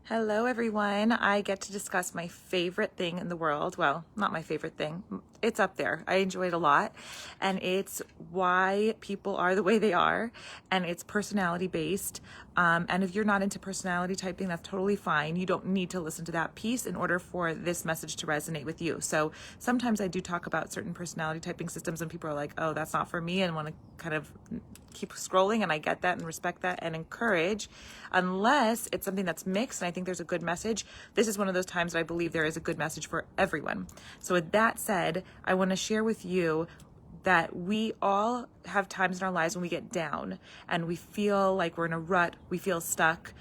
Hello, everyone. I get to discuss my favorite thing in the world. Well, not my favorite thing. It's up there. I enjoy it a lot. And it's why people are the way they are. And it's personality based. And if you're not into personality typing, that's totally fine. You don't need to listen to that piece in order for this message to resonate with you. So sometimes I do talk about certain personality typing systems and people are like, oh, that's not for me, and want to kind of keep scrolling, and I get that and respect that and encourage, unless it's something that's mixed and I think there's a good message. This is one of those times that I believe there is a good message for everyone. So with that said, I want to share with you that we all have times in our lives when we get down and we feel like we're in a rut, we feel stuck.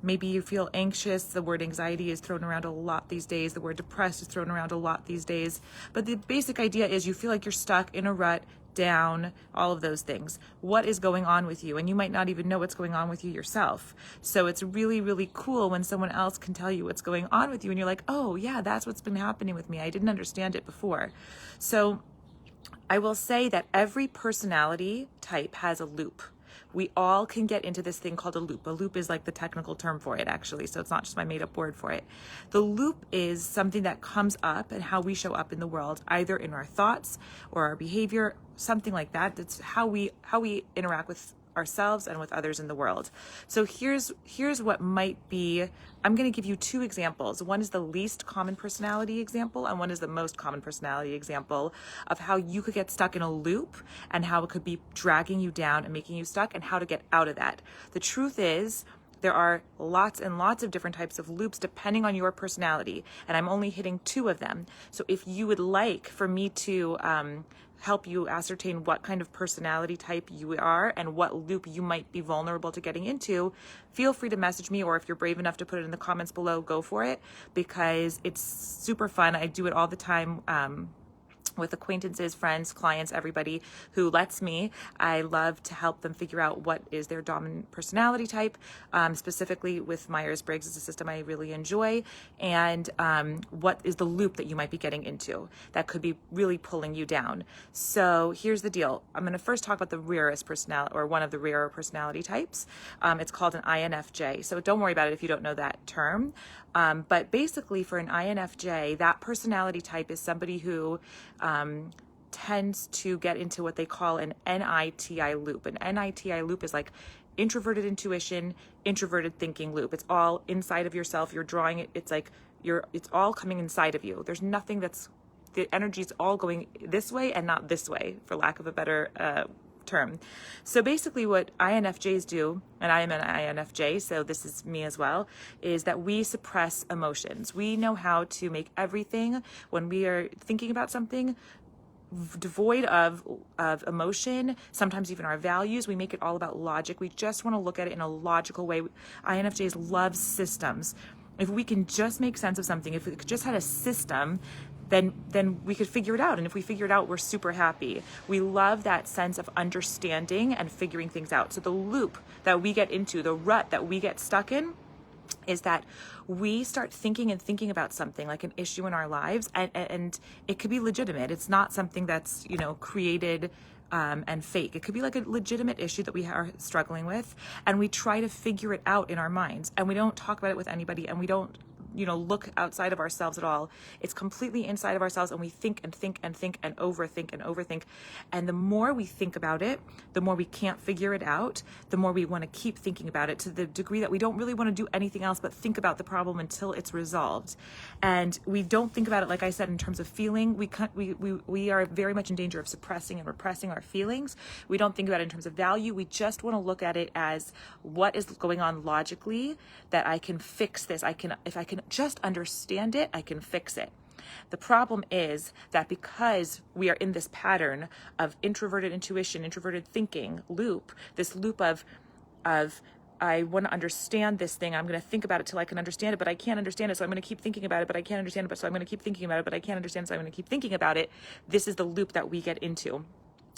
Maybe you feel anxious. The word anxiety is thrown around a lot these days. The word depressed is thrown around a lot these days. But the basic idea is you feel like you're stuck in a rut, down, all of those things. What is going on with you? And you might not even know what's going on with you yourself. So it's really, really cool when someone else can tell you what's going on with you and you're like, oh yeah, that's what's been happening with me. I didn't understand it before. So I will say that every personality type has a loop. We all can get into this thing called a loop. A loop is like the technical term for it, actually. So it's not just my made up word for it. The loop is something that comes up and how we show up in the world, either in our thoughts or our behavior, something like that. That's how we interact with ourselves and with others in the world. So here's what might be, I'm going to give you two examples. One is the least common personality example, and one is the most common personality example of how you could get stuck in a loop and how it could be dragging you down and making you stuck and how to get out of that. The truth is, there are lots and lots of different types of loops depending on your personality, and I'm only hitting two of them. So if you would like for me to help you ascertain what kind of personality type you are and what loop you might be vulnerable to getting into, feel free to message me, or if you're brave enough to put it in the comments below, go for it, because it's super fun. I do it all the time. With acquaintances, friends, clients, everybody who lets me. I love to help them figure out what is their dominant personality type, specifically with Myers Briggs is a system I really enjoy, and what is the loop that you might be getting into that could be really pulling you down. So here's the deal. I'm going to first talk about the rarest personality, or one of the rarer personality types. It's called an INFJ. So don't worry about it if you don't know that term. But basically for an INFJ, that personality type is somebody who tends to get into what they call an NITI loop. An NITI loop is like introverted intuition, introverted thinking loop. It's all inside of yourself. You're drawing it. It's like it's all coming inside of you. There's nothing the energy's all going this way and not this way, for lack of a better term. So basically what INFJs do, and I am an INFJ, so this is me as well, is that we suppress emotions. We know how to make everything, when we are thinking about something, devoid of emotion, sometimes even our values. We make it all about logic. We just want to look at it in a logical way. INFJs love systems. If we can just make sense of something, if we just had a system, then we could figure it out. And if we figure it out, we're super happy. We love that sense of understanding and figuring things out. So the loop that we get into, the rut that we get stuck in, is that we start thinking about something like an issue in our lives, and it could be legitimate. It's not something that's, created and fake. It could be like a legitimate issue that we are struggling with, and we try to figure it out in our minds, and we don't talk about it with anybody, and we don't look outside of ourselves at all. It's completely inside of ourselves, and we think and think and think and overthink. And the more we think about it, the more we can't figure it out, the more we want to keep thinking about it, to the degree that we don't really want to do anything else but think about the problem until it's resolved. And we don't think about it, like I said, in terms of feeling. We are very much in danger of suppressing and repressing our feelings. We don't think about it in terms of value. We just want to look at it as what is going on logically, that I can fix this. If I can just understand it, I can fix it. The problem is that because we are in this pattern of introverted intuition, introverted thinking loop, this loop of I want to understand this thing. I'm going to think about it till I can understand it, but I can't understand it, so I'm going to keep thinking about it, but I can't understand it, but so I'm going to keep thinking about it, but I can't understand it, so I'm going to keep thinking about it. This is the loop that we get into.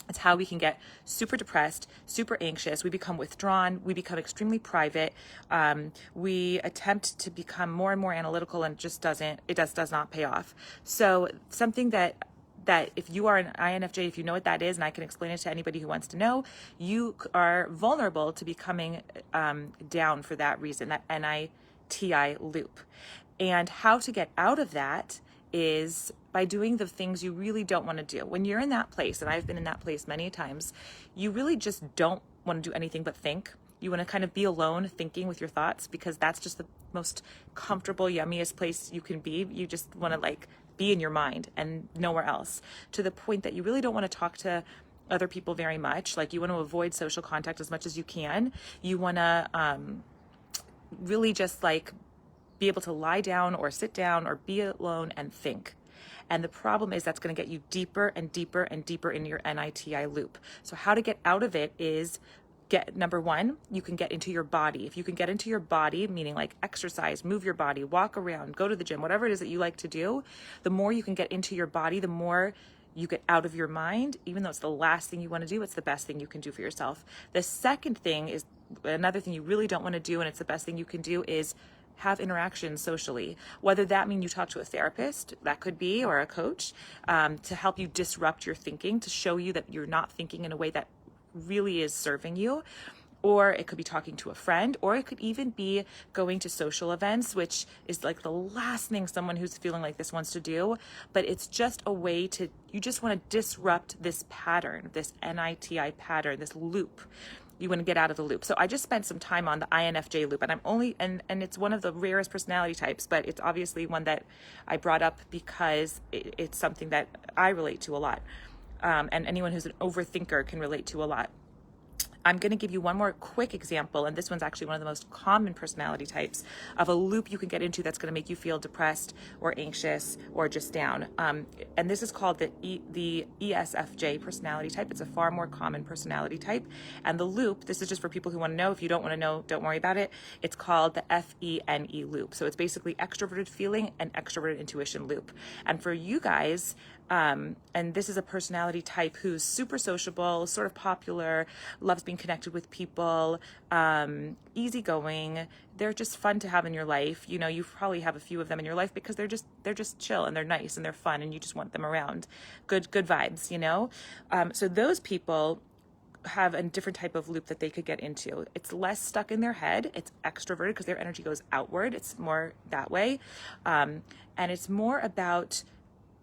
It's how we can get super depressed, super anxious. We become withdrawn. We become extremely private. We attempt to become more and more analytical, and it does not pay off. So something that if you are an INFJ, if you know what that is, and I can explain it to anybody who wants to know, you are vulnerable to becoming down for that reason, that TI loop. And how to get out of that is by doing the things you really don't want to do. When you're in that place, and I've been in that place many times, you really just don't want to do anything but think. You want to kind of be alone thinking with your thoughts, because that's just the most comfortable, yummiest place you can be. You just want to like be in your mind and nowhere else, to the point that you really don't want to talk to other people very much. Like, you want to avoid social contact as much as you can. You want to really just like be able to lie down or sit down or be alone and think. And the problem is that's going to get you deeper and deeper and deeper into your NITI loop. So how to get out of it is number one, you can get into your body. If you can get into your body, meaning like exercise, move your body, walk around, go to the gym, whatever it is that you like to do, the more you can get into your body, the more you get out of your mind. Even though it's the last thing you want to do, it's the best thing you can do for yourself. The second thing is another thing you really don't want to do, and it's the best thing you can do, is have interactions socially. Whether that mean you talk to a therapist, that could be, or a coach, to help you disrupt your thinking, to show you that you're not thinking in a way that really is serving you. Or it could be talking to a friend, or it could even be going to social events, which is like the last thing someone who's feeling like this wants to do. But it's just a way to, you just want to disrupt this pattern, this NITI pattern, this loop. You want to get out of the loop. So I just spent some time on the INFJ loop, and I'm only, and it's one of the rarest personality types, but it's obviously one that I brought up because it's something that I relate to a lot. And anyone who's an overthinker can relate to a lot. I'm going to give you one more quick example, and this one's actually one of the most common personality types of a loop you can get into that's going to make you feel depressed or anxious or just down. And this is called the ESFJ personality type. It's a far more common personality type. And the loop, this is just for people who want to know. If you don't want to know, don't worry about it. It's called the FENE loop. So it's basically extroverted feeling and extroverted intuition loop. And for you guys, and this is a personality type who's super sociable, sort of popular, loves being connected with people, easygoing. They're just fun to have in your life. You know, you probably have a few of them in your life because they're just chill and they're nice and they're fun and you just want them around. Good vibes, you know? So those people have a different type of loop that they could get into. It's less stuck in their head. It's extroverted because their energy goes outward. It's more that way. And it's more about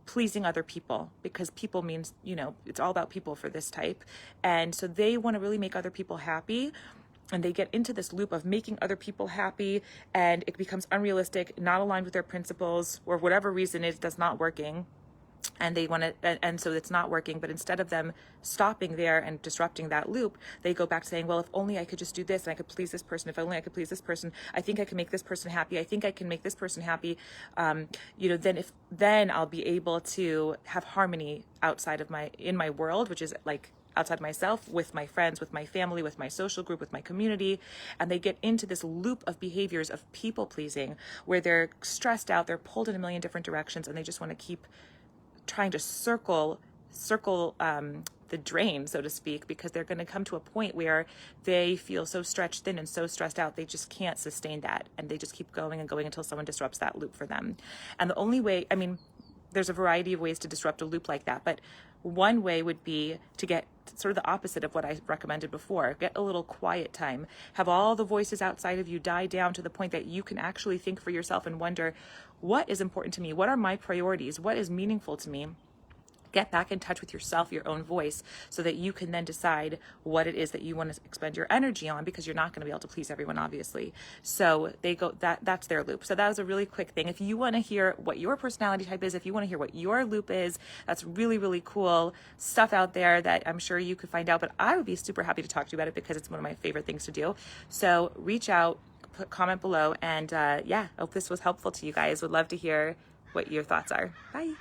pleasing other people, because people means, you know, it's all about people for this type. And so they want to really make other people happy, and they get into this loop of making other people happy, and it becomes unrealistic, not aligned with their principles, or whatever reason it does not working. And they want to, and so it's not working, but instead of them stopping there and disrupting that loop, they go back saying, well, if only I could just do this and I could please this person, if only I could please this person, I think I can make this person happy, I think I can make this person happy, you know, then I'll be able to have harmony outside of in my world, which is like outside myself, with my friends, with my family, with my social group, with my community. And they get into this loop of behaviors of people pleasing, where they're stressed out, they're pulled in a million different directions, and they just want to keep trying to circle the drain, so to speak, because they're going to come to a point where they feel so stretched thin and so stressed out, they just can't sustain that, and they just keep going and going until someone disrupts that loop for them. And the only way, I mean, there's a variety of ways to disrupt a loop like that, but one way would be to get sort of the opposite of what I recommended before. Get a little quiet time. Have all the voices outside of you die down to the point that you can actually think for yourself and wonder, what is important to me? What are my priorities? What is meaningful to me? Get back in touch with yourself, your own voice, so that you can then decide what it is that you want to expend your energy on, because you're not going to be able to please everyone, obviously. So they go, that's their loop. So that was a really quick thing. If you want to hear what your personality type is, if you want to hear what your loop is, that's really, really cool stuff out there that I'm sure you could find out. But I would be super happy to talk to you about it, because it's one of my favorite things to do. So reach out, comment below, and yeah, I hope this was helpful to you guys. Would love to hear what your thoughts are. Bye.